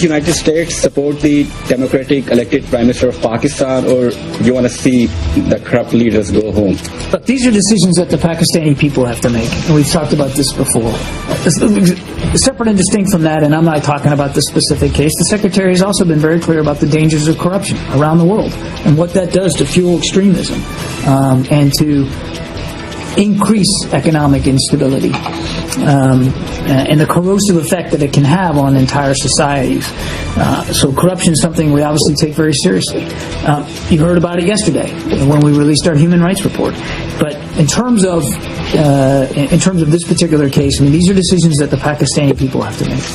United States support the democratic elected Prime Minister of Pakistan, or you want to see the corrupt leaders go home? But these are decisions that the Pakistani people have to make, and we've talked about this before. Separate and distinct from that, and I'm not talking about this specific case, the Secretary has also been very clear about the dangers of corruption around the world and what that does to fuel extremism and to increase economic instability and the corrosive effect that it can have on entire societies. So corruption is something we obviously take very seriously. You heard about it yesterday when we released our human rights report. But in terms of this particular case, I mean, these are decisions that the Pakistani people have to make.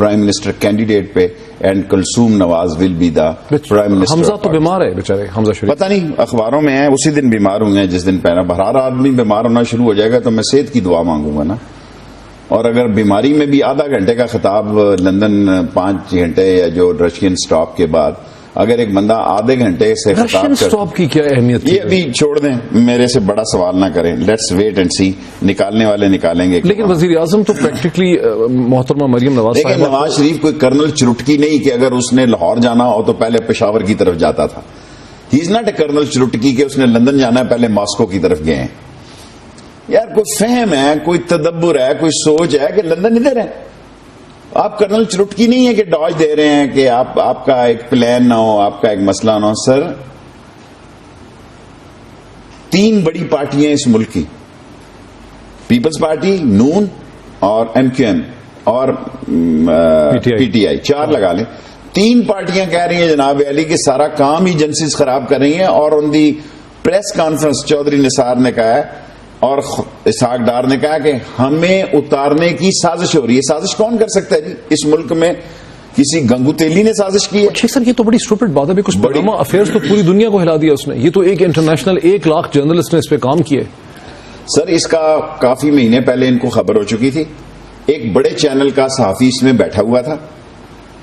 Prime minister candidate پہ, and Kulsoom Nawaz will be the prime minister. Hamza تو بیمار ہے بیچارے, حمزہ شریف پتہ نہیں, اخباروں میں ہیں اسی دن بیمار ہوئے ہیں جس دن پہلا. ہر آدمی بیمار ہونا شروع ہو جائے گا تو میں صحت کی دعا مانگوں گا نا. اور اگر بیماری میں بھی آدھا گھنٹے کا خطاب لندن 5 گھنٹے یا جو رشین سٹاپ کے بعد اگر ایک بندہ آدھے گھنٹے سے خطاب رشین سٹاپ کی کیا اہمیت یہ ابھی چھوڑ دیں, میرے سے بڑا سوال نہ کریں. لیٹس ویٹ اینڈ سی, نکالنے والے نکالیں گے. لیکن وزیر اعظم تو پریکٹیکلی محترمہ مریم نواز لیکن صاحبہ نواز شریف کوئی کرنل چرٹکی نہیں کہ اگر اس نے لاہور جانا ہو تو پہلے پشاور کی طرف جاتا تھا. ہی از ناٹ اے کرنل چرٹکی کہ اس نے لندن جانا ہے پہلے ماسکو کی طرف گئے ہیں. یار کوئی فہم ہے, کوئی تدبر ہے, کوئی سوچ ہے کہ لندن ادھر ہے. آپ کرنل چرٹکی نہیں ہے کہ ڈاج دے رہے ہیں کہ آپ کا ایک پلان نہ ہو, آپ کا ایک مسئلہ نہ ہو. سر 3 بڑی پارٹیاں اس ملک کی, پیپلز پارٹی, نون اور MQM اور PTI, 4 لگا لیں. 3 پارٹیاں کہہ رہی ہیں جناب علی کہ سارا کام ایجنسیز خراب کر رہی ہیں. اور ان دی پریس کانفرنس چودھری نثار نے کہا ہے اور اسحاق ڈار نے کہا کہ ہمیں اتارنے کی سازش ہو رہی ہے. سازش کون کر سکتا ہے جی اس ملک میں؟ کسی گنگو تیلی نے سازش کی ہے. شیخ سر یہ تو بڑی اسٹوپڈ بات ہے, کچھ پاناما افیئرز تو پوری دنیا کو ہلا دیا اس نے. یہ تو ایک انٹرنیشنل 1 لاکھ جرنلسٹ نے اس پہ کام کیے. سر اس کا کافی مہینے پہلے ان کو خبر ہو چکی تھی. ایک بڑے چینل کا صحافی اس میں بیٹھا ہوا تھا,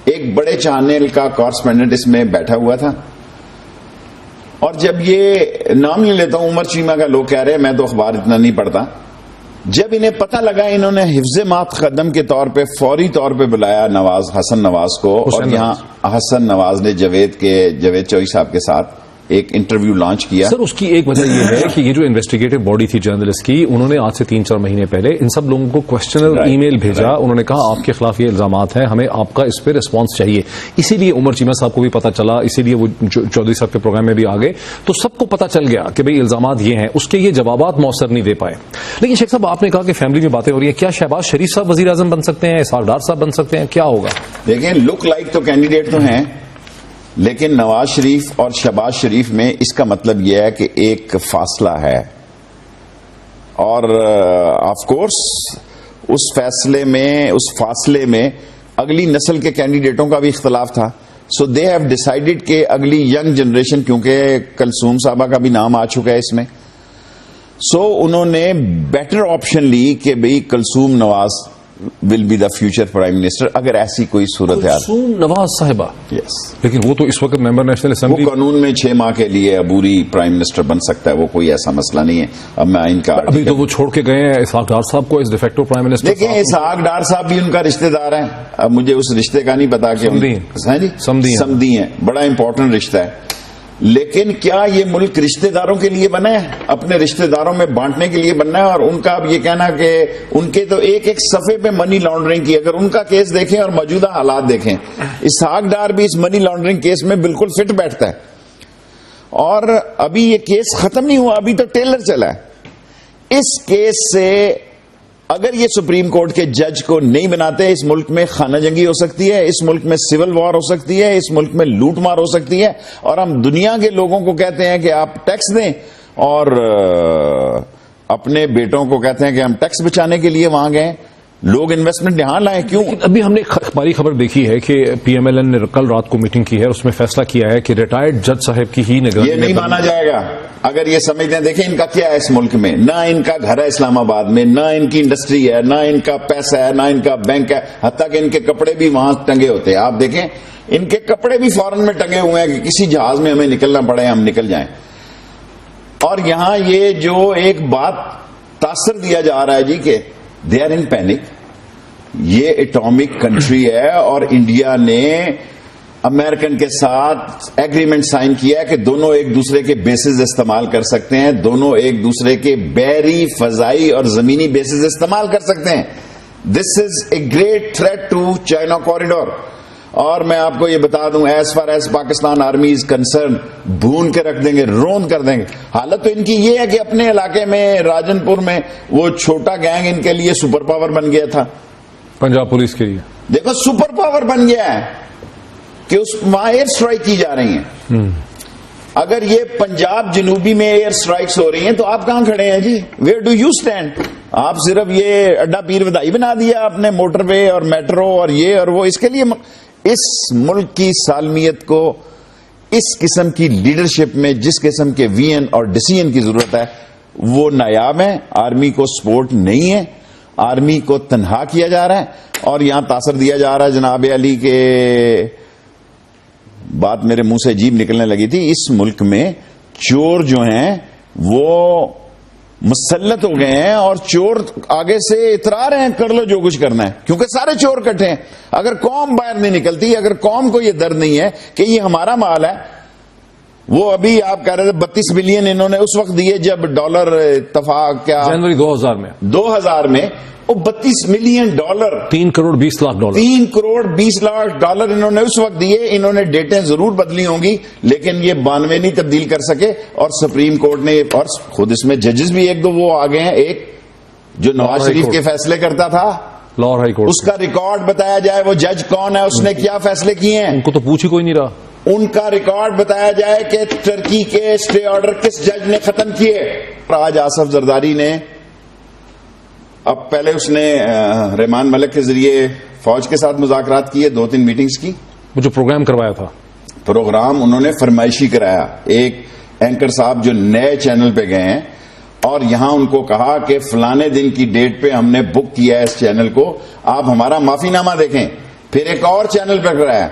ایک بڑے چینل کا کارسپونڈنٹ اس میں بیٹھا ہوا تھا. اور جب یہ نام نہیں لیتا ہوں عمر چیمہ کا, لوگ کہہ رہے ہیں میں تو اخبار اتنا نہیں پڑھتا. جب انہیں پتہ لگا انہوں نے حفظ مات قدم کے طور پہ فوری طور پہ بلایا حسن نواز کو, اور یہاں حسن نواز نے جاوید چوئی صاحب کے ساتھ ایک انٹرویو لانچ کیا. سر اس کی ایک وجہ یہ ہے کہ یہ جو انویسٹیگیٹو باڈی تھی جرنلسٹ کی, انہوں نے آج سے 3-4 مہینے پہلے ان سب لوگوں کو کوشچنر ای میل بھیجا. انہوں نے کہا آپ کے خلاف یہ الزامات ہیں, ہمیں آپ کا اس پہ ریسپانس چاہیے. اسی لیے عمر چیمہ صاحب کو بھی پتا چلا, اسی لیے وہ چودھری صاحب کے پروگرام میں بھی آ گئے, تو سب کو پتا چل گیا کہ بھئی الزامات یہ ہیں. اس کے یہ جوابات مؤثر نہیں دے پائے. لیکن شیخ صاحب آپ نے کہا کہ فیملی میں باتیں ہو رہی ہیں, کیا شہباز شریف صاحب وزیر اعظم بن سکتے ہیں, اسحاق ڈار صاحب بن سکتے ہیں, کیا ہوگا؟ دیکھیں لک لائک تو کینڈیڈیٹ تو ہیں, لیکن نواز شریف اور شہباز شریف میں اس کا مطلب یہ ہے کہ ایک فاصلہ ہے. اور آف کورس اس فاصلے میں اگلی نسل کے کینڈیڈیٹوں کا بھی اختلاف تھا. سو دے ہیو ڈیسائیڈڈ کہ اگلی ینگ جنریشن, کیونکہ کلثوم صاحبہ کا بھی نام آ چکا ہے اس میں, سو انہوں نے بیٹر آپشن لی کہ بھئی Kulsoom Nawaz will be the future prime minister اگر ایسی کوئی صورت ہے. کلثوم نواز صاحبہ, یس, لیکن وہ تو اس وقت ممبر نیشنل اسمبلی, وہ قانون میں 6 ماہ کے لیے عبوری پرائم منسٹر بن سکتا ہے, وہ کوئی ایسا مسئلہ نہیں ہے. اب میں ان کا ابھی تو وہ چھوڑ کے گئے ہیں اسحاق ڈار صاحب کو as de facto prime minister. دیکھیں اسحاق ڈار صاحب بھی ان کا رشتہ دار ہیں. اب مجھے اس رشتے کا نہیں پتا کہ سمدھی ہیں, بڑا امپورٹنٹ رشتہ ہے. لیکن کیا یہ ملک رشتہ داروں کے لیے بنا ہے, اپنے رشتہ داروں میں بانٹنے کے لیے بننا ہے؟ اور ان کا اب یہ کہنا کہ ان کے تو ایک صفحے پہ منی لانڈرنگ کی, اگر ان کا کیس دیکھیں اور موجودہ حالات دیکھیں, اسحاق ڈار بھی اس منی لانڈرنگ کیس میں بالکل فٹ بیٹھتا ہے. اور ابھی یہ کیس ختم نہیں ہوا, ابھی تو ٹیلر چلا ہے. اس کیس سے اگر یہ سپریم کورٹ کے جج کو نہیں بناتے, اس ملک میں خانہ جنگی ہو سکتی ہے, اس ملک میں سول وار ہو سکتی ہے, اس ملک میں لوٹ مار ہو سکتی ہے. اور ہم دنیا کے لوگوں کو کہتے ہیں کہ آپ ٹیکس دیں, اور اپنے بیٹوں کو کہتے ہیں کہ ہم ٹیکس بچانے کے لیے وہاں گئے. لوگ انویسٹمنٹ یہاں لائیں کیوں؟ ابھی ہم نے اخباری خبر دیکھی ہے کہ پی ایم ایل این نے کل رات کو میٹنگ کی ہے, اس میں فیصلہ کیا ہے کہ ریٹائرڈ جج صاحب کی ہی نگرانی. یہ نہیں مانا جائے گا اگر یہ سمجھتے ہیں. دیکھیں ان کا کیا ہے اس ملک میں, نہ ان کا گھر ہے اسلام آباد میں, نہ ان کی انڈسٹری ہے, نہ ان کا پیسہ ہے, نہ ان کا بینک ہے, حتیٰ کہ ان کے کپڑے بھی وہاں ٹنگے ہوتے ہیں. آپ دیکھیں ان کے کپڑے بھی فورن میں ٹنگے ہوئے ہیں کہ کسی جہاز میں ہمیں نکلنا پڑے ہم نکل جائیں. اور یہاں یہ جو ایک بات تاثر دیا جا رہا ہے جی کہ دے آر ان پینک. یہ ایٹامک کنٹری ہے اور انڈیا نے امریکن کے ساتھ ایگریمنٹ سائن کیا ہے کہ دونوں ایک دوسرے کے بیسز استعمال کر سکتے ہیں, دونوں ایک دوسرے کے بحری, فضائی اور زمینی بیسز استعمال کر سکتے ہیں. This is a great threat to China corridor. اور میں آپ کو یہ بتا دوں, as far as Pakistan army is concern, بھون کے رکھ دیں گے, رون کر دیں گے. حالت تو ان کی یہ ہے کہ اپنے علاقے میں راجن پور میں وہ چھوٹا گینگ ان کے لیے سپر پاور بن گیا تھا. پنجاب پولیس کے لیے دیکھو سپر پاور بن گیا ہے کہ اس وہاں ایئر سٹرائک کی جا رہی ہیں. اگر یہ پنجاب جنوبی میں ایئر سٹرائکس ہو رہی ہیں تو آپ کہاں کھڑے ہیں جی؟ Where do you stand? آپ صرف یہ اڈا پیر ودائی بنا دیا آپ نے، موٹر وے اور میٹرو اور یہ اور وہ. اس کے لیے اس ملک کی سالمیت کو اس قسم کی لیڈرشپ میں جس قسم کے وین اور ڈیسیژن کی ضرورت ہے وہ نایاب ہے. آرمی کو سپورٹ نہیں ہے، آرمی کو تنہا کیا جا رہا ہے. اور یہاں تاثر دیا جا رہا ہے جناب علی کے بات میرے منہ سے عجیب نکلنے لگی تھی، اس ملک میں چور جو ہیں وہ مسلط ہو گئے ہیں اور چور آگے سے اترا رہے ہیں کر لو جو کچھ کرنا ہے، کیونکہ سارے چور کٹے ہیں. اگر قوم باہر نہیں نکلتی، اگر قوم کو یہ درد نہیں ہے کہ یہ ہمارا مال ہے. وہ ابھی آپ کہہ رہے تھے 32 بلین انہوں نے اس وقت دیے جب ڈالر اتفاق کیا جنوری 2000 میں وہ 32 million dollar 3 crore 20 lakh dollar 3 crore 20 lakh dollar انہوں نے اس وقت دیے. انہوں نے ڈیٹیں ضرور بدلی ہوں گی لیکن یہ 92 نہیں تبدیل کر سکے. اور سپریم کورٹ نے اور خود اس میں ججز بھی ایک دو وہ آگے ہیں. ایک جو نواز شریف کے فیصلے کرتا تھا لاہور ہائی کورٹ، اس کا ریکارڈ بتایا جائے وہ جج کون ہے، اس نے کیا فیصلے کیے ہیں، ان کو تو پوچھ ہی کوئی نہیں رہا. ان کا ریکارڈ بتایا جائے کہ ترکی کے اسٹے آرڈر کس جج نے ختم کیے. آج آصف زرداری نے اب پہلے اس نے رحمان ملک کے ذریعے فوج کے ساتھ مذاکرات کیے، 2-3 میٹنگز کی. وہ جو پروگرام کروایا تھا، پروگرام انہوں نے فرمائشی کرایا. ایک اینکر صاحب جو نئے چینل پہ گئے ہیں اور یہاں ان کو کہا کہ فلانے دن کی ڈیٹ پہ ہم نے بک کیا ہے اس چینل کو، آپ ہمارا معافی نامہ دیکھیں. پھر ایک اور چینل پہ کرایا.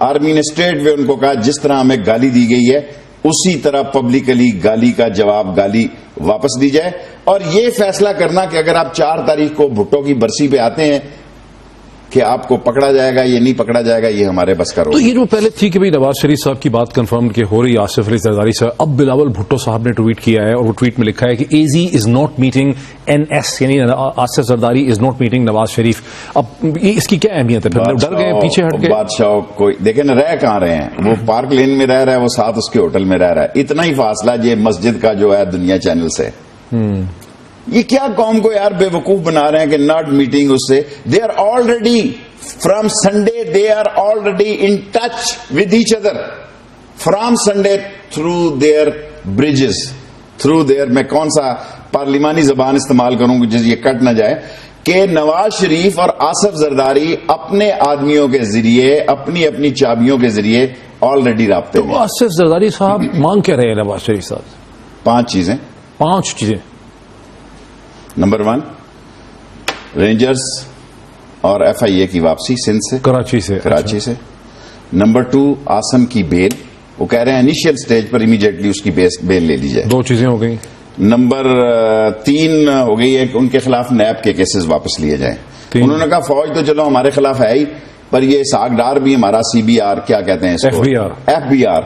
آرمی نے اسٹریٹ وے ان کو کہا جس طرح ہمیں گالی دی گئی ہے اسی طرح پبلکلی گالی کا جواب گالی واپس دی جائے. اور یہ فیصلہ کرنا کہ اگر آپ 4 تاریخ کو بھٹو کی برسی پہ آتے ہیں کہ آپ کو پکڑا جائے گا یہ نہیں پکڑا جائے گا، یہ ہمارے بس کا تو رول. یہ جو پہلے تھی کہ نواز شریف صاحب کی بات کنفرم کہ ہو رہی آصف علی زرداری سے، اب بلاول بھٹو صاحب نے ٹویٹ کیا ہے اور وہ ٹویٹ میں لکھا ہے کہ A Z is not meeting NS، یعنی Asif Zardari is not meeting Nawaz Sharif. اب اس کی کیا اہمیت ہے؟ پھر ڈر گئے پیچھے ہٹ کے. بادشاہ کوئی دیکھیں نا رہ کہاں رہے ہیں، وہ پارک لین میں رہ رہا ہے، وہ ساتھ اس کے ہوٹل میں رہ رہا ہے. اتنا ہی فاصلہ یہ مسجد کا جو ہے دنیا چینل سے. یہ کیا قوم کو یار بے وقوف بنا رہے ہیں کہ ناٹ میٹنگ اس سے. They are already from Sunday they are already in touch with each other from Sunday through their bridges through their. میں کون سا پارلیمانی زبان استعمال کروں جس یہ کٹ نہ جائے کہ نواز شریف اور آصف زرداری اپنے آدمیوں کے ذریعے اپنی اپنی چابیوں کے ذریعے آلریڈی رابطے میں. آصف زرداری صاحب مانگ کیا رہے ہیں نواز شریف صاحب؟ 5 چیزیں. 5 چیزیں. نمبر 1 رینجرز اور FIA کی واپسی سندھ سے، کراچی سے. نمبر 2 آسم کی بیل. وہ کہہ رہے ہیں انیشیل سٹیج پر امیڈیٹلی اس کی بیل لے لی جائے. 2 چیزیں ہو گئی. نمبر 3 ہو گئی ہے کہ ان کے خلاف نیب کے کیسز واپس لیے جائیں. انہوں نے کہا فوج تو چلو ہمارے خلاف ہے ہی پر یہ اسحاق ڈار بھی ہمارا CBR کیا کہتے ہیں اس کو FBR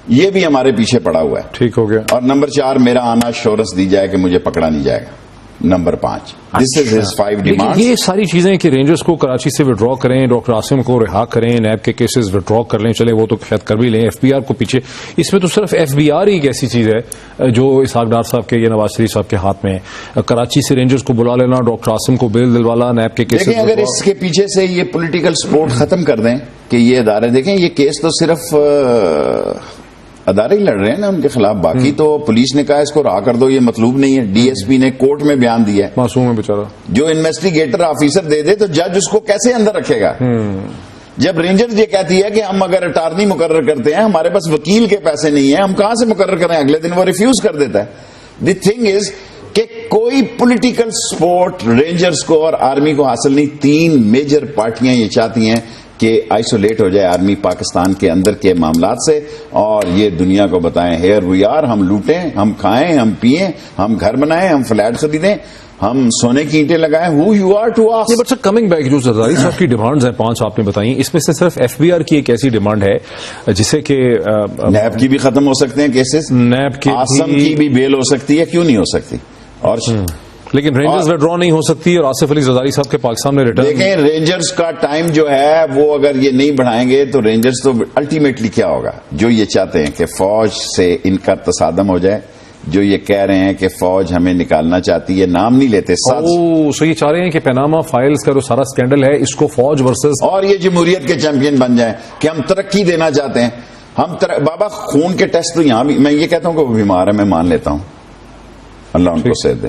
یہ بھی ہمارے پیچھے پڑا ہوا ہے. ٹھیک ہو گیا. اور نمبر 4 میرا آنا شورس دی جائے کہ مجھے پکڑا نہیں جائے گا. Number 5 this is his 5 demand. یہ ساری چیزیں کہ رینجرز کو کراچی سے وڈرا کریں، ڈاکٹر عاصم کو رہا کریں، نیب کے کیسز وڈرا کر لیں، چلے وہ تو شاید کر بھی لیں، FBR کو پیچھے. اس میں تو صرف FBR ہی ایک ایسی چیز ہے جو اسحاق ڈار صاحب کے یا نواز شریف صاحب کے ہاتھ میں ہے. کراچی سے رینجرز کو بلا لینا، ڈاکٹر عاصم کو بیل دلوانا، نیب کے کیسز. دیکھیں اگر اس کے پیچھے سے یہ پولیٹیکل سپورٹ ختم کر دیں کہ یہ ادارے دیکھیں یہ کیس تو صرف ادارے ہی لڑ رہے ہیں نا ان کے خلاف، باقی تو پولیس نے کہا اس کو رہا کر دو یہ مطلوب نہیں ہے. DSP نے کورٹ میں بیان دیا ہے معصوم ہے بیچارہ. جو انویسٹیگیٹر آفیسر دے دے تو جج اس کو کیسے اندر رکھے گا. جب رینجر یہ کہتی ہے کہ ہم اگر اٹارنی مقرر کرتے ہیں ہمارے پاس وکیل کے پیسے نہیں ہیں ہم کہاں سے مقرر کریں، اگلے دن وہ ریفیوز کر دیتا ہے. دی تھنگ از کہ کوئی پولیٹیکل سپورٹ رینجرز کو اور آرمی کو حاصل نہیں. 3 میجر پارٹیاں یہ چاہتی ہیں کہ آئسولیٹ ہو جائے آرمی پاکستان کے اندر کے معاملات سے اور یہ دنیا کو بتائیں ہیئر وی آر، ہم لوٹیں، ہم کھائیں، ہم پیئیں، ہم گھر بنائیں، ہم فلیٹ خریدیں، ہم سونے کی اینٹیں لگائیں. Who you are to us. But sir coming back جو زرداری صاحب کی ڈیمانڈز ہیں 5 آپ نے بتائیں، اس میں سے صرف FBR کی ایک ایسی ڈیمانڈ ہے جسے کہ نیب کی بھی ختم ہو سکتے ہیں کیسز، نیب کی آسم کی بھی بیل ہو سکتی ہے، کیوں نہیں ہو سکتی. اور لیکن رینجرز وڈرا نہیں ہو سکتی اور آصف علی زرداری صاحب کے پاکستان میں ریٹرن. دیکھیں رینجرز کا ٹائم جو ہے وہ اگر یہ نہیں بڑھائیں گے تو رینجرز تو الٹیمیٹلی کیا ہوگا، جو یہ چاہتے ہیں کہ فوج سے ان کا تصادم ہو جائے، جو یہ کہہ رہے ہیں کہ فوج ہمیں نکالنا چاہتی ہے، نام نہیں لیتے سو یہ چاہ رہے ہیں کہ پیناما فائلز کا جو سارا سکینڈل ہے اس کو فوج ورسز اور یہ جمہوریت کے چیمپئن بن جائیں کہ ہم ترقی دینا چاہتے ہیں. ہم بابا خون کے ٹیسٹ تو یہاں بھی، میں یہ کہتا ہوں کہ وہ بیمار ہے، میں مان لیتا ہوں، اللہ ان کو صحت دے.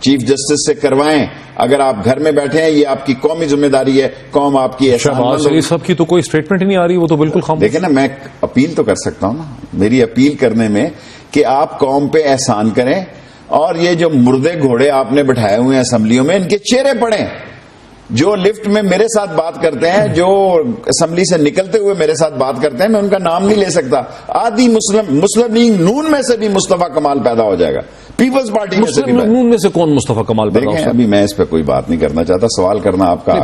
چیف جسٹس سے کروائیں. اگر آپ گھر میں بیٹھے ہیں, یہ آپ کی قومی ذمہ داری ہے, قوم آپ کی احسان شہباز شریف صاحب کی تو کوئی اسٹیٹمنٹ ہی نہیں آ رہی, وہ تو بالکل خاموش. دیکھیں نا, میں اپیل تو کر سکتا ہوں نا, میری اپیل کرنے میں کہ آپ قوم پہ احسان کریں, اور یہ جو مردے گھوڑے آپ نے بٹھائے ہوئے ہیں اسمبلیوں میں, ان کے چہرے پڑیں. جو لفٹ میں میرے ساتھ بات کرتے ہیں, جو اسمبلی سے نکلتے ہوئے میرے ساتھ بات کرتے ہیں, میں ان کا نام نہیں لے سکتا. آدھی مسلم لیگ نون میں سے بھی مصطفیٰ کمال پیدا ہو جائے گا, پیپلز پارٹی میں سے بھی. مسلم نون میں سے کون مصطفیٰ کمال پیدا ہو دیکھیں, سکتا؟ ابھی میں اس پہ کوئی بات نہیں کرنا چاہتا, سوال کرنا آپ کا.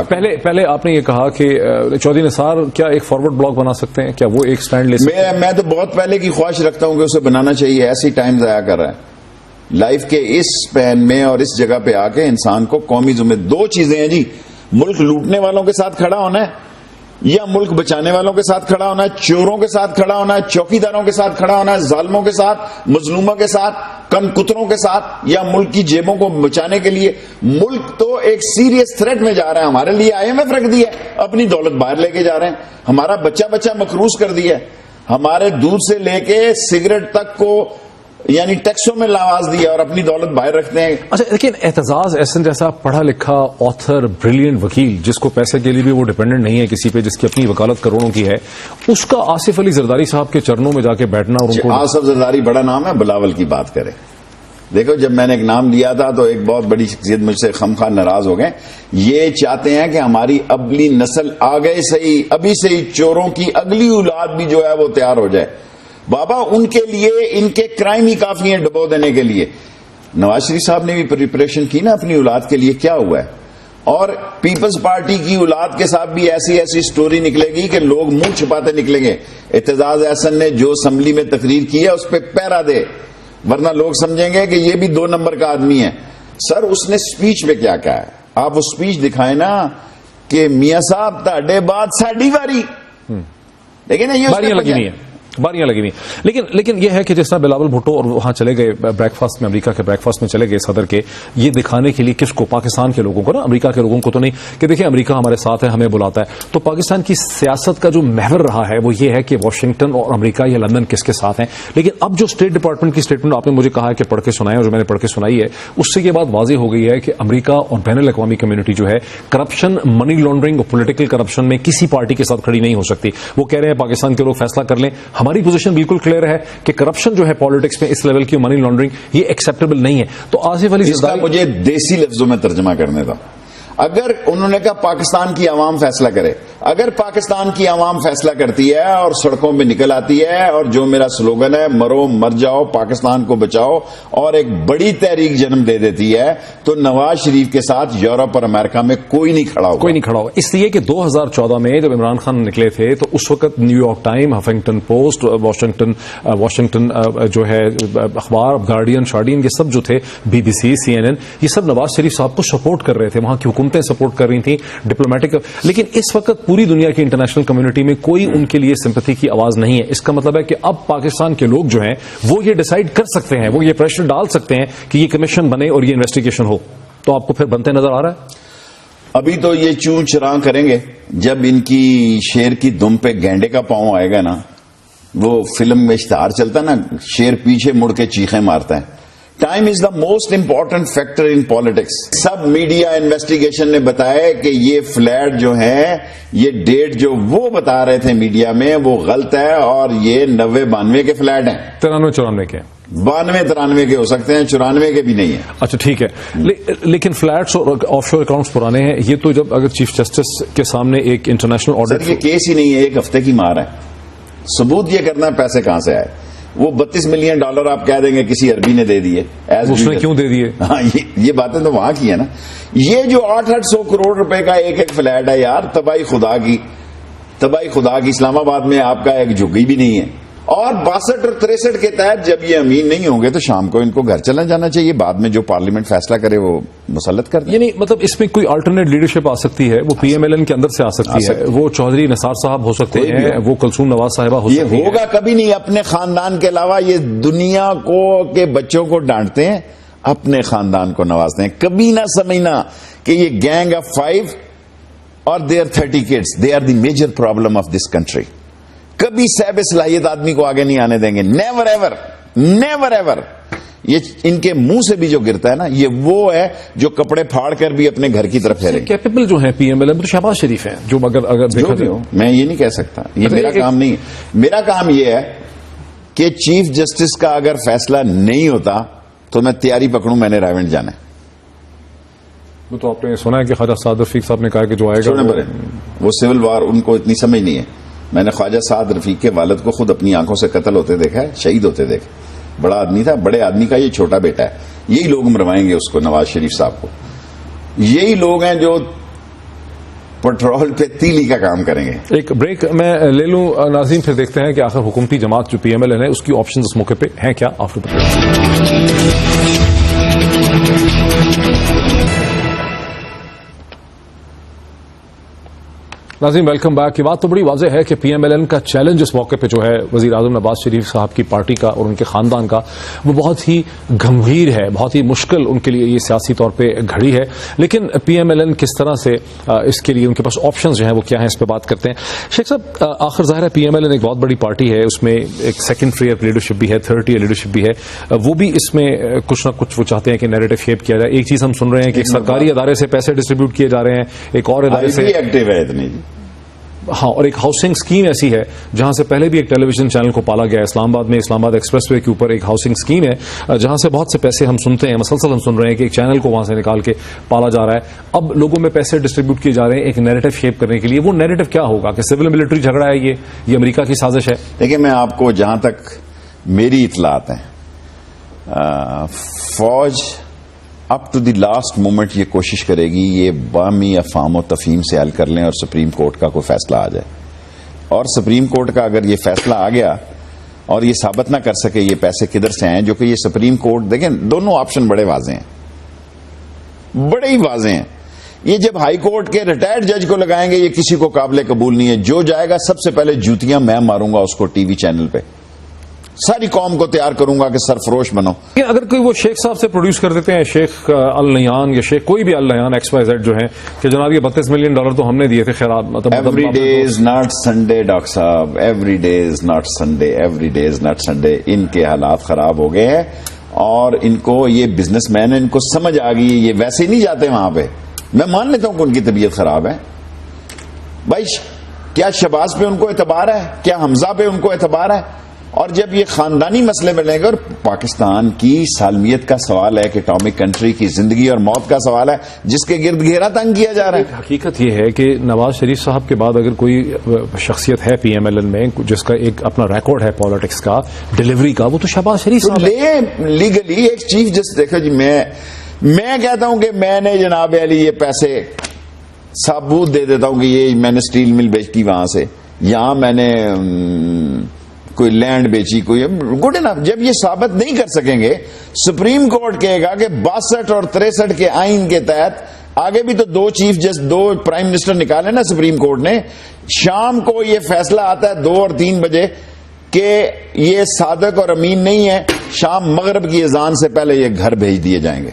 پہلے آپ نے یہ کہا کہ چودھری نثار کیا ایک فارورڈ بلاک بنا سکتے ہیں, کیا وہ ایک سٹینڈ لے سکتے ہیں؟ میں تو بہت پہلے کی خواہش رکھتا ہوں کہ اسے بنانا چاہیے. ایسی ٹائم ضائع کر رہا ہے لائف کے اس سپین میں, اور اس جگہ پہ آ کے انسان کو قومی ذمہ. دو چیزیں ہیں جی, ملک لوٹنے والوں کے ساتھ کھڑا ہونا ہے, یا ملک بچانے والوں کے ساتھ کھڑا ہونا ہے, چوروں کے ساتھ کھڑا ہونا ہے, چوکیداروں کے ساتھ کھڑا ہونا ہے, ظالموں کے ساتھ, مظلوموں کے ساتھ, کن کتروں کے ساتھ, یا ملک کی جیبوں کو بچانے کے لیے. ملک تو ایک سیریس تھریٹ میں جا رہا ہے. ہمارے لیے IMF رکھ دی ہے, اپنی دولت باہر لے کے جا رہے ہیں, ہمارا بچہ مقروض کر دیا ہے, ہمارے دودھ سے لے کے سگریٹ تک کو یعنی ٹیکسوں میں لاواز دیا, اور اپنی دولت باہر رکھتے ہیں. اچھا, لیکن اعتزاز احسن جیسا پڑھا لکھا آتھر, بریلینٹ وکیل, جس کو پیسے کے لیے بھی وہ ڈیپینڈنٹ نہیں ہے کسی پہ, جس کی اپنی وکالت کروڑوں کی ہے, اس کا آصف علی زرداری صاحب کے چرنوں میں جا کے بیٹھنا اور ان کو... آصف زرداری بڑا نام ہے, بلاول کی بات کریں. دیکھو, جب میں نے ایک نام لیا تھا تو ایک بہت بڑی شخصیت مجھ سے خامخواہ ناراض ہو گئے. یہ چاہتے ہیں کہ ہماری اگلی نسل آگے سے ہی, ابھی سے ہی چوروں کی اگلی اولاد بھی جو ہے وہ تیار ہو جائے. بابا, ان کے لیے ان کے کرائم ہی کافی ہیں ڈبو دینے کے لیے. نواز شریف صاحب نے بھی پریپریشن کی نا اپنی اولاد کے لیے, کیا ہوا ہے؟ اور پیپلز پارٹی کی اولاد کے ساتھ بھی ایسی سٹوری نکلے گی کہ لوگ منہ چھپاتے نکلیں گے. اعتزاز احسن نے جو اسمبلی میں تقریر کی ہے اس پہ پیرا دے, ورنہ لوگ سمجھیں گے کہ یہ بھی 2 نمبر کا آدمی ہے. سر, اس نے سپیچ میں کیا کہا ہے, آپ وہ سپیچ دکھائیں نا کہ میاں صاحب تاڑے بات ساڑی باری. لیکن یہ باریاں لگی نہیں ہیں, باریاں لگی ہوئی. لیکن یہ ہے کہ جس طرح بلاول بھٹو اور وہاں چلے گئے بریک فاسٹ میں, امریکہ کے بریک فاسٹ میں چلے گئے صدر کے, یہ دکھانے کے لیے کس کو, پاکستان کے لوگوں کو نا, امریکہ کے لوگوں کو تو نہیں, کہ دیکھیں امریکہ ہمارے ساتھ ہے, ہمیں بلاتا ہے. تو پاکستان کی سیاست کا جو محور رہا ہے وہ یہ ہے کہ واشنگٹن اور امریکہ یا لندن کس کے ساتھ ہیں. لیکن اب جو اسٹیٹ ڈپارٹمنٹ کی اسٹیٹمنٹ آپ نے مجھے کہا ہے کہ پڑھ کے سنائے, اور جو میں نے پڑھ کے سنائی ہے, اس سے یہ بات واضح ہو گئی ہے کہ امریکہ اور بین الاقوامی کمیونٹی جو ہے کرپشن, منی لانڈرنگ اور پولیٹیکل کرپشن میں کسی پارٹی کے ساتھ کھڑی نہیں ہو سکتی. وہ کہہ رہے ہیں پاکستان کے لوگ فیصلہ کر لیں. ہماری پوزیشن بالکل کلیئر ہے کہ کرپشن جو ہے پالیٹکس میں اس لیول کی, منی لانڈرنگ, یہ ایکسیپٹیبل نہیں ہے. تو آصف علی اس کا مجھے دیسی لفظوں میں ترجمہ کرنے دو. اگر انہوں نے کہا پاکستان کی عوام فیصلہ کرے, اگر پاکستان کی عوام فیصلہ کرتی ہے اور سڑکوں پہ نکل آتی ہے, اور جو میرا سلوگن ہے مرو مر جاؤ پاکستان کو بچاؤ, اور ایک بڑی تحریک جنم دے دیتی ہے, تو نواز شریف کے ساتھ یورپ اور امریکہ میں کوئی نہیں کھڑا ہوگا. کوئی نہیں کھڑا ہوگا. اس لیے کہ 2014 میں جب عمران خان نکلے تھے تو اس وقت new York time, Huffington post, Washington جو ہے اخبار, گارڈین, شارڈین, یہ سب جو تھے, BBC, CNN, یہ سب نواز شریف صاحب کو سپورٹ کر رہے تھے, وہاں کی حکومتیں سپورٹ کر رہی تھیں ڈپلومیٹک. لیکن اس وقت پوری دنیا کی انٹرنیشنل کمیونٹی میں کوئی ان کے لیے سمپتھی کی آواز نہیں ہے. اس کا مطلب ہے کہ اب پاکستان کے لوگ جو ہیں وہ یہ ڈیسائیڈ کر سکتے ہیں, وہ یہ پریشر ڈال سکتے ہیں کہ یہ کمیشن بنے اور یہ انویسٹیگیشن ہو. تو آپ کو پھر بنتے نظر آ رہا ہے؟ ابھی تو یہ چوں چراں کریں گے جب ان کی شیر کی دم پہ گینڈے کا پاؤں آئے گا نا. وہ فلم میں اشتہار چلتا ہے نا, شیر پیچھے مڑ کے چیخیں مارتا ہے. Time is the most important factor in politics. Sub media investigation نے بتایا کہ یہ فلیٹ جو ہے, یہ ڈیٹ جو وہ بتا رہے تھے میڈیا میں وہ غلط ہے, اور یہ 90-92 کے فلیٹ ہیں. 93-94 کے, 92-93 کے ہو سکتے ہیں, 94 کے بھی نہیں ہیں. اچھا ٹھیک ہے. لیکن فلیٹس اور آف شور اکاؤنٹس پرانے ہیں. یہ تو جب اگر چیف جسٹس کے سامنے ایک انٹرنیشنل آڈٹ, سر یہ کیس ہی نہیں ہے, 1 ہفتے کی مار ہے. ثبوت یہ کرنا ہے پیسے کہاں سے آئے. وہ $32 ملین آپ کہہ دیں گے کسی عربی نے دے دیے, اس نے کیوں دے دیے؟ ہاں, یہ باتیں تو وہاں کی ہے نا. یہ جو 800 کروڑ روپے کا ایک فلیٹ ہے یار, تباہی خدا کی. اسلام آباد میں آپ کا ایک جھگی بھی نہیں ہے. اور 62 اور 63 کے تحت جب یہ امین نہیں ہوں گے تو شام کو ان کو گھر چلا جانا چاہیے. بعد میں جو پارلیمنٹ فیصلہ کرے وہ مسلط کر دے. یعنی مطلب اس میں کوئی الٹرنیٹ لیڈرشپ آ سکتی ہے, وہ PMLN کے اندر سے آ سکتی ہے, وہ چودھری نثار صاحب ہو سکتے ہیں, وہ کلثوم نواز صاحبہ ہو سکتی ہیں. یہ ہوگا کبھی نہیں. اپنے خاندان کے علاوہ یہ دنیا کو کے بچوں کو ڈانٹتے ہیں, اپنے خاندان کو نوازتے ہیں. کبھی نہ سمجھنا کہ یہ گینگ آف 5 اور they are 30 kids, they are the major problem of this country. کبھی صاحب صلاحیت آدمی کو آگے نہیں آنے دیں گے. Never ever, never ever. یہ ان کے منہ سے بھی جو گرتا ہے نا، یہ وہ ہے جو کپڑے پھاڑ کر بھی اپنے گھر کی طرف پھیریں گے. کیپیبل جو ہیں پی ایم ایل ایم تو شہباز شریف ہیں، جو اگر دیکھا جو بھی ہو، میں یہ نہیں کہہ سکتا، یہ میرا کام نہیں ہے. میرا کام یہ ہے کہ چیف جسٹس کا اگر فیصلہ نہیں ہوتا تو میں تیاری پکڑوں، میں نے رائیونٹ جانا ہے. وہ تو آپ نے سنا ہے کہ خواجہ سعد رفیق صاحب نے کہا کہ جو آئے گا وہ سول وار ان کو اتنی سمجھ نہیں ہے. میں نے خواجہ سعد رفیق کے والد کو خود اپنی آنکھوں سے قتل ہوتے دیکھا ہے، شہید ہوتے دیکھا. بڑا آدمی تھا، بڑے آدمی کا یہ چھوٹا بیٹا ہے. یہی لوگ مروائیں گے اس کو، نواز شریف صاحب کو. یہی لوگ ہیں جو پیٹرول پہ تیلی کا کام کریں گے. ایک بریک میں لے لوں ناظرین، پھر دیکھتے ہیں کہ آخر حکومتی جماعت جو پی ایم ایل این ہے اس کی آپشنز اس موقع پہ ہیں کیا. آفٹر ناظرین ویلکم بیک. یہ بات تو بڑی واضح ہے کہ پی ایم ایل این کا چیلنج اس موقع پہ جو ہے وزیر اعظم نواز شریف صاحب کی پارٹی کا اور ان کے خاندان کا، وہ بہت ہی گمبھیر ہے، بہت ہی مشکل ان کے لیے یہ سیاسی طور پہ گھڑی ہے. لیکن پی ایم ایل این کس طرح سے اس کے لیے ان کے پاس آپشنز جو ہیں وہ کیا ہیں، اس پہ بات کرتے ہیں. شیخ صاحب، آخر ظاہر ہے پی ایم ایل این ایک بہت بڑی پارٹی ہے، اس میں ایک سیکنڈ ٹیئر لیڈرشپ بھی ہے، تھرڈ ٹیئر لیڈرشپ بھی ہے. وہ بھی اس میں کچھ نہ کچھ وہ چاہتے ہیں کہ نیریٹو شیپ کیا جائے. ایک چیز ہم سن رہے ہیں کہ ایک سرکاری ادارے سے پیسے ڈسٹریبیوٹ کیے جا رہے ہیں، ایک اور ادارے سے ایکٹیو ہے اتنی. ہاں، اور ایک ہاؤسنگ اسکیم ایسی ہے جہاں سے پہلے بھی ایک ٹیلی ویژن چینل کو پالا گیا ہے اسلام آباد میں. اسلام آباد ایکسپریس وے کے اوپر ایک ہاؤسنگ اسکیم ہے جہاں سے بہت سے پیسے ہم سنتے ہیں، مسلسل ہم سن رہے ہیں کہ ایک چینل کو وہاں سے نکال کے پالا جا رہا ہے. اب لوگوں میں پیسے ڈسٹریبیوٹ کیے جا رہے ہیں ایک نیریٹو شیپ کرنے کے لیے. وہ نیریٹو کیا ہوگا کہ سول ملٹری جھگڑا ہے، یہ امریکہ کی سازش ہے؟ دیکھیں، میں آپ کو جہاں تک میری اطلاعات ہیں، فوج up to the last moment یہ کوشش کرے گی یہ باہمی افہام و تفہیم سے حل کر لیں اور سپریم کورٹ کا کوئی فیصلہ آ جائے. اور سپریم کورٹ کا اگر یہ فیصلہ آ گیا اور یہ ثابت نہ کر سکے یہ پیسے کدھر سے آئے، جو کہ یہ سپریم کورٹ، دیکھیں دونوں آپشن بڑے واضح ہیں، بڑے ہی واضح ہیں. یہ جب ہائی کورٹ کے ریٹائرڈ جج کو لگائیں گے یہ کسی کو قابل قبول نہیں ہے. جو جائے گا سب سے پہلے جوتیاں میں ماروں گا اس کو ٹی وی چینل پہ، ساری قوم کو تیار کروں گا کہ سرفروش بنو. اگر کوئی وہ شیخ صاحب سے پروڈیوس کر دیتے ہیں، شیخ النیان یا شیخ کوئی بھی النیان ایکس وائی زیڈ جو ہیں، کہ جناب یہ $32 ملین تو ہم نے دیے تھے خیرات. Every day is not Sunday doctor sahab, every day is not Sunday, every day is not Sunday. ان کے حالات خراب ہو گئے ہیں اور ان کو یہ بزنس مین ان کو سمجھ آ گئی، یہ ویسے ہی نہیں جاتے وہاں پہ. میں مان لیتا ہوں کہ ان کی طبیعت خراب ہے بھائی. کیا شہباز پہ ان کو اعتبار ہے؟ کیا حمزہ پہ ان کو اعتبار ہے؟ اور جب یہ خاندانی مسئلے بنیں گے، اور پاکستان کی سالمیت کا سوال ہے کہ اٹامک کنٹری کی زندگی اور موت کا سوال ہے جس کے گرد گھیرا تنگ کیا جا رہا ہے. حقیقت یہ ہے کہ نواز شریف صاحب کے بعد اگر کوئی شخصیت ہے پی ایم ایل این میں جس کا ایک اپنا ریکارڈ ہے پالیٹکس کا، ڈیلیوری کا، وہ تو شہباز شریف صاحب ہے. لیگلی ایک چیف جسٹس، دیکھو جی، میں کہتا ہوں کہ میں نے جناب علی یہ پیسے ثابوت دے دیتا ہوں کہ یہ میں نے سٹیل مل بیچی وہاں سے، یہاں میں نے کوئی لینڈ بیچی، کوئی گڈ انف. جب یہ ثابت نہیں کر سکیں گے، سپریم کورٹ کہے گا کہ 62 اور 63 کے آئین کے تحت آگے بھی تو دو پرائم منسٹر نکالے نا سپریم کورٹ نے. شام کو یہ فیصلہ آتا ہے 2 اور 3 بجے کہ یہ صادق اور امین نہیں ہے، شام مغرب کی اذان سے پہلے یہ گھر بھیج دیے جائیں گے.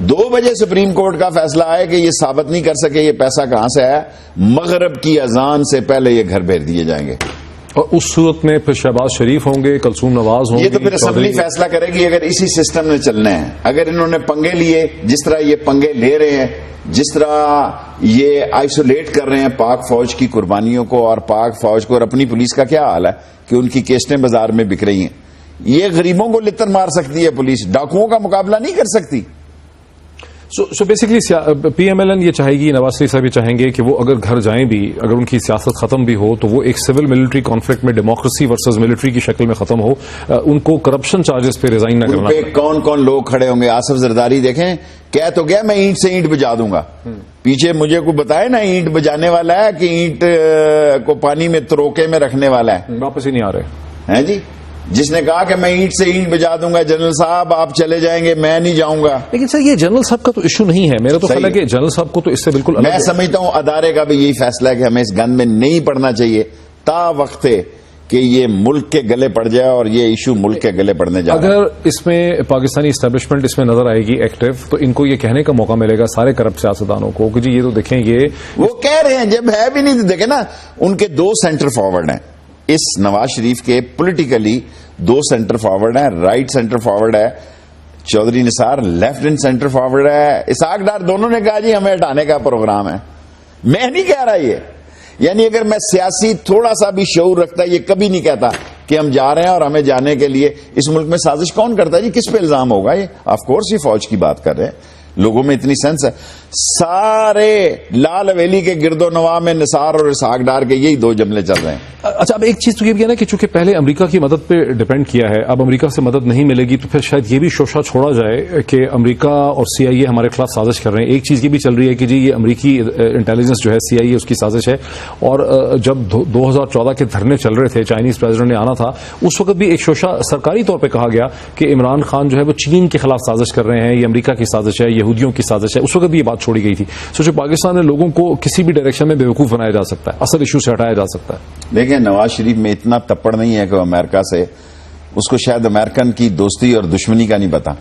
2 بجے سپریم کورٹ کا فیصلہ آئے کہ یہ ثابت نہیں کر سکے یہ پیسہ کہاں سے آیا، مغرب کی اذان سے پہلے یہ گھر بھیج دیے جائیں گے. اور اس صورت میں پھر شہباز شریف ہوں گے، کلثوم نواز ہوں گے. یہ تو پھر اسمبلی فیصلہ کرے گی اگر اسی سسٹم میں چلنا ہے. اگر انہوں نے پنگے لیے جس طرح یہ پنگے لے رہے ہیں، جس طرح یہ آئسولیٹ کر رہے ہیں پاک فوج کی قربانیوں کو اور پاک فوج کو، اور اپنی پولیس کا کیا حال ہے کہ ان کی کیسٹیں بازار میں بک رہی ہیں. یہ غریبوں کو لتر مار سکتی ہے پولیس، ڈاکوؤں کا مقابلہ نہیں کر سکتی. سو بیسکلی پی ایم ایل این یہ چاہے گی، نواز شریف صاحب یہ چاہیں گے کہ وہ اگر گھر جائیں بھی، اگر ان کی سیاست ختم بھی ہو تو وہ ایک سول ملٹری کانفلکٹ میں ڈیموکریسی ورسز ملٹری کی شکل میں ختم ہو. ان کو کرپشن چارجز پہ ریزائن نہ کرنا. کون کون لوگ کھڑے ہوں گے؟ آصف زرداری دیکھیں، کہہ تو گیا میں اینٹ سے اینٹ بجا دوں گا. پیچھے مجھے کوئی بتائے نا اینٹ بجانے والا ہے کہ اینٹ کو پانی میں تروکے میں رکھنے والا ہے. واپس ہی نہیں آ رہے ہیں جی. جس نے کہا کہ میں اینٹ سے اینٹ بجا دوں گا، جنرل صاحب آپ چلے جائیں گے، میں نہیں جاؤں گا. لیکن سر یہ جنرل صاحب کا تو ایشو نہیں ہے، میرا تو خیال ہے کہ جنرل صاحب کو تو اس سے بالکل الگ. میں سمجھتا ہوں ادارے کا بھی یہی فیصلہ ہے کہ ہمیں اس گند میں نہیں پڑنا چاہیے تا وقت کہ یہ ملک کے گلے پڑ جائے، اور یہ ایشو ملک کے گلے پڑنے جا رہا ہے. اگر اس میں پاکستانی اسٹیبلشمنٹ اس میں نظر آئے گی ایکٹیو، تو ان کو یہ کہنے کا موقع ملے گا سارے کرپٹ سیاستدانوں کو کہ جی یہ تو دیکھیں یہ وہ کہہ رہے ہیں، جب ہے بھی نہیں تو دیکھیں نا. ان کے 2 سینٹر فارورڈ ہیں اس نواز شریف کے پولیٹیکلی، دو سینٹر فارورڈ ہیں, رائٹ سینٹر فارورڈ ہے چودھری نثار, لیفٹ اینڈ سینٹر فارورڈ ہے اسحاق ڈار. دونوں نے کہا جی ہمیں ہٹانے کا پروگرام ہے. میں نہیں کہہ رہا یہ, یعنی اگر میں سیاسی تھوڑا سا بھی شعور رکھتا, یہ کبھی نہیں کہتا کہ ہم جا رہے ہیں اور ہمیں جانے کے لیے اس ملک میں سازش کون کرتا ہے جی, کس پہ الزام ہوگا یہ؟ آف کورس یہ فوج کی بات کر رہے ہیں, لوگوں میں اتنی سینس ہے. سارے لال حویلی کے گرد و نواح میں نثار اور اسحاق ڈار کے یہی دو جملے چل رہے ہیں. اچھا, اب ایک چیز تو یہ بھی ہے نا کہ چونکہ پہلے امریکہ کی مدد پہ ڈیپینڈ کیا ہے, اب امریکہ سے مدد نہیں ملے گی تو پھر شاید یہ بھی شوشہ چھوڑا جائے کہ امریکہ اور CIA ہمارے خلاف سازش کر رہے ہیں. ایک چیز یہ بھی چل رہی ہے کہ جی یہ امریکی انٹیلیجنس جو ہے CIA اس کی سازش ہے. اور جب 2014 کے دھرنے چل رہے تھے, چائنیز پریزیڈنٹ نے آنا تھا, اس وقت بھی ایک شوشہ سرکاری طور پہ کہا گیا کہ عمران خان جو ہے وہ چین کے خلاف سازش کر رہے ہیں, یہ امریکہ کی سازش ہے, یہودیوں کی سازش ہے. اس وقت بھی یہ بات چھوڑی گئی تھی. سوچو پاکستان میں لوگوں کو کسی بھی ڈائریکشن میں بیوقوف بنایا جا سکتا ہے, اصل ایشو سے ہٹایا جا سکتا ہے. دیکھیں نواز شریف میں اتنا تپڑ نہیں ہے کہ وہ امریکہ سے, اس کو شاید امریکن کی دوستی اور دشمنی کا نہیں پتا.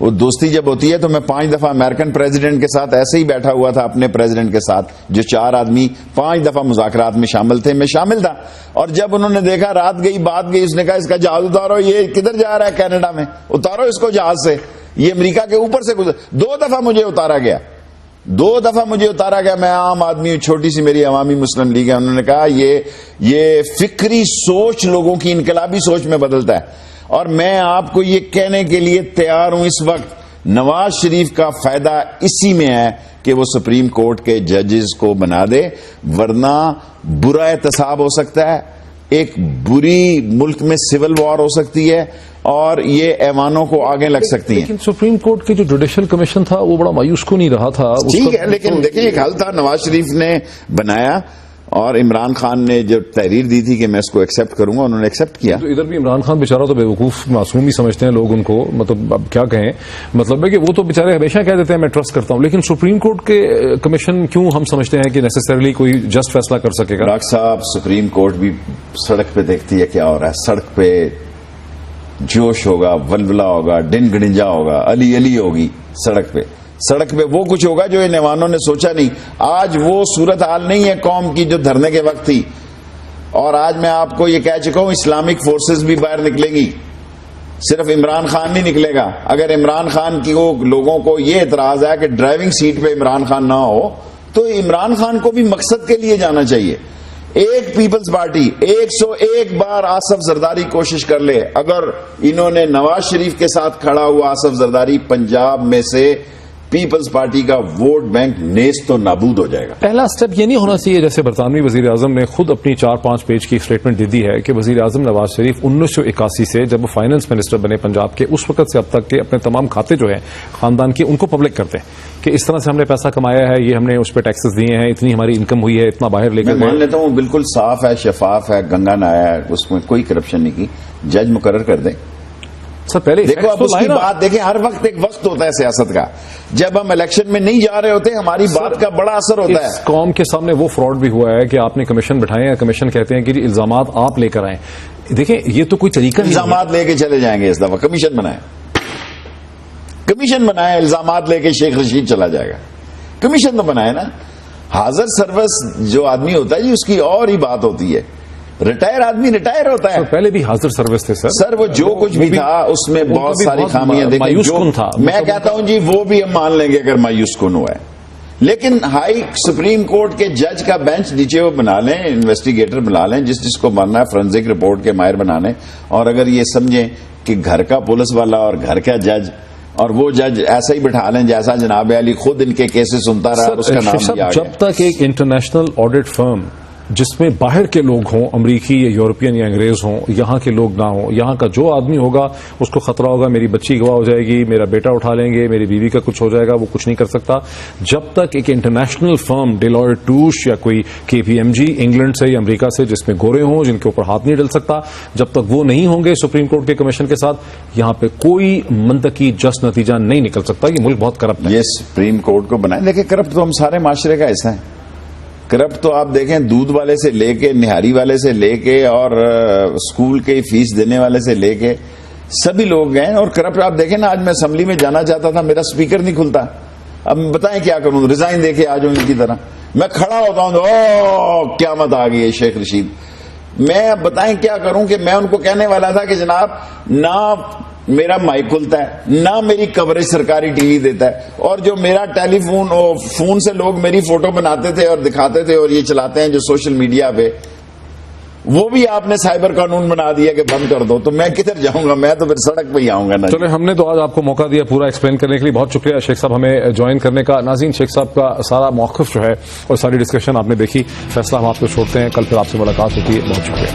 وہ دوستی جب ہوتی ہے تو میں 5 دفعہ امریکن پریزیڈنٹ کے ساتھ ایسے ہی بیٹھا ہوا تھا, اپنے پریزیڈنٹ کے ساتھ, جو 4 آدمی 5 دفعہ مذاکرات میں شامل تھے, میں شامل تھا. اور جب انہوں نے دیکھا رات گئی بات گئی, اس نے کہا اس کا جہاز اتارو, یہ کدھر جا رہا ہے کینیڈا میں, اتارو اس کو جہاز سے, یہ امریکہ کے اوپر سے گزر. 2 دفعہ مجھے اتارا گیا, 2 دفعہ مجھے اتارا گیا. میں عام آدمی ہوں, چھوٹی سی میری عوامی مسلم لیگ ہے. انہوں نے کہا یہ فکری سوچ لوگوں کی انقلابی سوچ میں بدلتا ہے. اور میں آپ کو یہ کہنے کے لیے تیار ہوں اس وقت, نواز شریف کا فائدہ اسی میں ہے کہ وہ سپریم کورٹ کے ججز کو بنا دے, ورنہ برا احتساب ہو سکتا ہے, ایک بری ملک میں سول وار ہو سکتی ہے, اور یہ ایوانوں کو آگے لگ سکتی ہیں. لیکن سپریم کورٹ کے جو جوڈیشل کمیشن تھا وہ بڑا مایوس کو نہیں رہا تھا. ٹھیک ہے, لیکن دیکھیں ایک حل تھا, نواز شریف نے بنایا, اور عمران خان نے جو تحریر دی تھی کہ میں اس کو ایکسپٹ کروں گا, انہوں نے ایکسپٹ کیا. تو ادھر بھی عمران خان بیچارہ تو بیوقوف معصوم ہی سمجھتے ہیں لوگ ان کو, مطلب اب کیا کہیں, مطلب ہے کہ وہ تو بیچارے ہمیشہ کہہ دیتے ہیں میں ٹرسٹ کرتا ہوں, لیکن سپریم کورٹ کے کمیشن کیوں ہم سمجھتے ہیں کہ نیسیسریلی کوئی جسٹ فیصلہ کر سکے گا. ڈاکٹر صاحب سپریم کورٹ بھی سڑک پہ دیکھتی ہے کیا ہو رہا ہے, سڑک پہ جوش ہوگا, ولولہ ہوگا, ڈن گڑنجا ہوگا, علی علی ہوگی سڑک پہ. سڑک پہ وہ کچھ ہوگا جو ان ایوانوں نے سوچا نہیں. آج وہ صورتحال نہیں ہے قوم کی جو دھرنے کے وقت تھی, اور آج میں آپ کو یہ کہہ چکا ہوں اسلامک فورسز بھی باہر نکلیں گی, صرف عمران خان نہیں نکلے گا. اگر عمران خان کی لوگوں کو یہ اعتراض ہے کہ ڈرائیونگ سیٹ پہ عمران خان نہ ہو, تو عمران خان کو بھی مقصد کے لیے جانا چاہیے. ایک پیپلز پارٹی 101 بار آصف زرداری کوشش کر لے, اگر انہوں نے نواز شریف کے ساتھ کھڑا ہوا آصف زرداری, پنجاب میں سے پیپلز پارٹی کا ووٹ بینک نیست و نابود ہو جائے گا. پہلا سٹیپ یہ نہیں ہونا چاہیے جیسے برطانوی وزیر اعظم نے خود اپنی 4-5 پیج کی اسٹیٹمنٹ دے دی ہے کہ وزیر اعظم نواز شریف 1981 سے جب وہ فائنانس منسٹر بنے پنجاب کے, اس وقت سے اب تک کے اپنے تمام کھاتے جو ہیں خاندان کے ان کو پبلک کرتے ہیں کہ اس طرح سے ہم نے پیسہ کمایا ہے, یہ ہم نے اس پہ ٹیکسز دیے ہیں, اتنی ہماری انکم ہوئی ہے, اتنا باہر لے کے. میں مان لیتا ہوں بالکل صاف ہے, شفاف ہے, گنگا نہایا ہے, اس میں کوئی کرپشن نہیں کی. جج مقرر کر دیں. سر پہلے دیکھو اب اس کی بات دیکھیں, ہر وقت ایک وقت ہوتا ہے سیاست کا, جب ہم الیکشن میں نہیں جا رہے ہوتے ہماری بات کا بڑا اثر ہوتا ہے. اس قوم کے سامنے وہ فراڈ بھی ہوا ہے کہ آپ نے کمیشن بٹھائے ہیں, کمیشن کہتے ہیں کہ جی الزامات آپ لے کر آئیں. دیکھیں یہ تو کوئی طریقہ نہیں, الزامات لے کے چلے جائیں گے. اس دفعہ کمیشن بنائے, الزامات لے کے شیخ رشید چلا جائے گا. کمیشن تو بنائے نا. حاضر سروس جو آدمی ہوتا ہے جی, اس کی اور ہی بات ہوتی ہے. ریٹائر آدمی ریٹائر ہوتا ہے. پہلے بھی حاضر سروس تھے سر, وہ جو کچھ بھی تھا اس میں بہت ساری خامیاں دیکھیں تھا. میں کہتا ہوں جی وہ بھی ہم مان لیں گے اگر مایوس کن ہوا ہے, لیکن ہائی سپریم کورٹ کے جج کا بینچ نیچے وہ بنا لیں, انویسٹیگیٹر بنا لیں, جس کو ماننا ہے فرنزک رپورٹ کے ماہر بنا لیں. اور اگر یہ سمجھیں کہ گھر کا پولیس والا اور گھر کا جج, اور وہ جج ایسا ہی بٹھا لیں جیسا جناب علی خود ان کے کیسز سنتا رہا, اس کا نام دیا گیا. جب تک ایک انٹرنیشنل آڈٹ فرم جس میں باہر کے لوگ ہوں, امریکی یا یورپین یا انگریز ہوں, یہاں کے لوگ نہ ہوں, یہاں کا جو آدمی ہوگا اس کو خطرہ ہوگا میری بچی گواہ ہو جائے گی, میرا بیٹا اٹھا لیں گے, میری بیوی کا کچھ ہو جائے گا, وہ کچھ نہیں کر سکتا. جب تک ایک انٹرنیشنل فرم ڈیلائٹ ٹوش یا کوئی KPMG انگلینڈ سے یا امریکہ سے جس میں گورے ہوں جن کے اوپر ہاتھ نہیں ڈل سکتا, جب تک وہ نہیں ہوں گے سپریم کورٹ کے کمیشن کے ساتھ, یہاں پہ کوئی منطقی جسٹ نتیجہ نہیں نکل سکتا. یہ ملک بہت کرپٹ ہے. یہ سپریم کورٹ کو بنائیں. دیکھیں کرپٹ تو ہم سارے معاشرے کا حصہ ہیں. کرپٹ تو آپ دیکھیں دودھ والے سے لے کے, نہاری والے سے لے کے, اور اسکول کے فیس دینے والے سے لے کے سبھی لوگ ہیں. اور کرپٹ آپ دیکھیں نا, آج میں اسمبلی میں جانا چاہتا تھا, میرا اسپیکر نہیں کھلتا. اب بتائیں کیا کروں, ریزائن دے کے آ جاؤں ان کی طرح. میں کھڑا ہوتا ہوں تو قیامت آ گئی ہے شیخ رشید. میں اب بتائیں کیا کروں کہ میں ان کو کہنے والا تھا کہ جناب نہ میرا مائک کھلتا ہے، نہ میری کوریج سرکاری ٹی وی دیتا ہے، اور جو میرا ٹیلی فون سے لوگ میری فوٹو بناتے تھے اور دکھاتے تھے اور یہ چلاتے ہیں جو سوشل میڈیا پہ، وہ بھی آپ نے سائبر قانون بنا دیا کہ بند کر دو، تو میں کدھر جاؤں گا؟ میں تو پھر سڑک پہ ہی آؤں گا نا۔ چلے ہم نے تو آج آپ کو موقع دیا پورا ایکسپلین کرنے کے لیے، بہت شکریہ شیخ صاحب ہمیں جوائن کرنے کا۔ ناظرین، شیخ صاحب کا سارا موقف جو ہے اور ساری ڈسکشن آپ نے دیکھی، فیصلہ ہم آپ کو چھوڑتے ہیں، کل پھر آپ سے ملاقات ہوتی ہے، بہت شکریہ۔